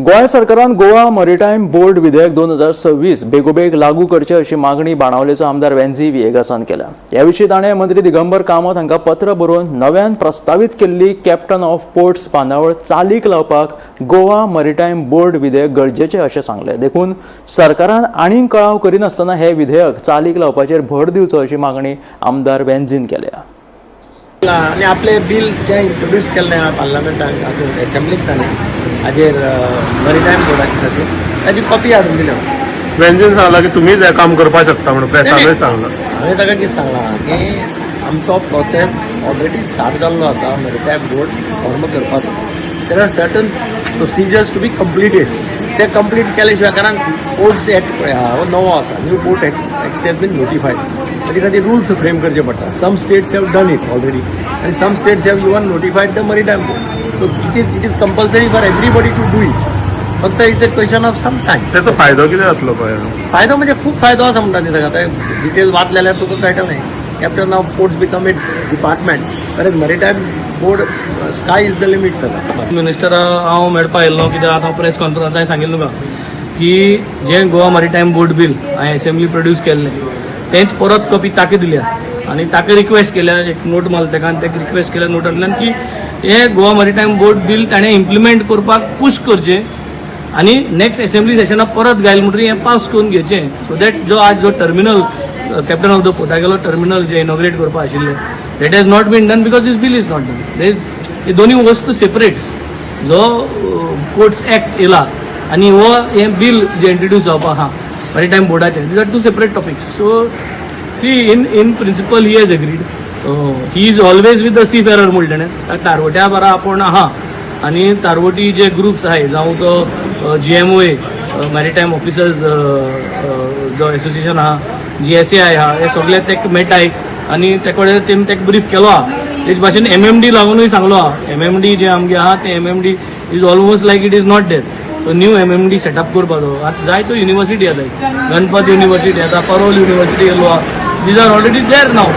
गोंय सरकारान Goa maritime board विधेयक 2026 बेगोबेग लागू करचे अशी मागणी बाणावलेचो आमदार वेन्झी विएगासान केला। ह्या विशीं ताणें मंत्री दिगंबर कामत हांकां पत्र बरोवन नव्यान प्रस्तावित केल्ली कॅप्टन ऑफ पोर्ट्स बांदावळ चालीक लावपाक गोवा मॅरिटायम बोर्ड विधेयक गरजेचें अशें सांगलें। देखून सरकारान आनीक कळाव करिनासतना हे विधेयक चालीक लावपाचेर भर दिवचो अशी मागणी आमदार वेन्झीन केल्या। आणि आपले बिल जे इंट्रोड्यूस केल्लें पार्लमेंटान असेंब्लीक ताणें हाजेर मॅरिटायम बोर्डाचे खातीर ताची कॉपी हाडून दिल्या। वेन्झीन सांगला की तुम्हीच हें काम करपाक शकता म्हणून प्रेसानूय सांगला। हांवें ताका कितें सांगलां की आमचो प्रोसेस ऑलरेडी स्टार्ट जाल्लो आसा मॅरिटायम बोर्ड फॉर्म करपाचो। There are certain procedures to be completed. ते कंप्लीट केल्या शिवाय कारण पोर्ट्स एक्ट पळय हो नवो आसा, new port act has been notified. ताचे खातीर रूल्स फ्रेम करचे पडटा। Some states have done it already आनी some states have even notified the maritime board. So it is compulsory for everybody to do it. फक्त it's a question of some time. त्याचा फायदो कितें जातलो पळय? फायदो म्हणजे खूप फायदो आसा म्हणटा न्ही ताका। डिटेल वाच जाल्यार तुका कळटा न्ही। Captain of ports become A department, वेरेज maritime board sky is the limit ताका। मिनिस्टर हांव मेळपा येयल्लो कित्याक आतां प्रेस कॉन्फरन्सांत सांगिल्लें तुका की जे गोवा मॅरिटायम बोर्ड बील हांवें असेंब्ली प्रोड्यूस केल्लें तेंच परत कॉपी ताका दिल्या आनी ताका रिक्वेस्ट केल्या, एक नोट मारला ताका आनी ताका रिक्वेस्ट केल्या नोटांतल्यान की हे गोवा मॅरिटायम बोर्ड बील ताणें इम्प्लिमेंट करपाक पुश करचें आनी नेक्स्ट असेंब्ली सेशनाक परत घायल म्हणटरी हें पास करून घेवचें। सो दॅट जो टर्मिनल कॅप्टन ऑफ द पोर्टा गेलो टर्मिनल जे इनॉग्रेट करपा आशिल्लें that has not been done because this bill is not done. हे दोन्ही वस्तू सेपरेट। जो पोर्ट्स एक्ट येयला आनी हो हें बील जे इंट्रोड्यूस जावपा आहा मॅरिटायम बोर्डाचें, these are two separate topics. So see in principle he has agreed. He is always with the seafarer म्हणलें ताणें। तारवट्या बरा आपूण आहा आनी तारवटी जे ग्रुप्स आहाय जावं तो GMOA मॅरिटायम ऑफिसर्स जो एसोसिएशन आहा, GSAI आहा, हे सगळे तेका मेळटाय आनी ते कडेन तेमी तेका ब्रीफ केलो आहा। तेच भाशेन MMD लागूनय सांगलो आहा। MMD जे आमगे आहा ते MMD is almost like it is not there. So new MMD setup करपाचो। आतां जाय तो युनिवर्सिटी येताय, गणपत युनिवर्सिटी येता, परोल युनिवर्सिटी येयलो आहा। These are already there now.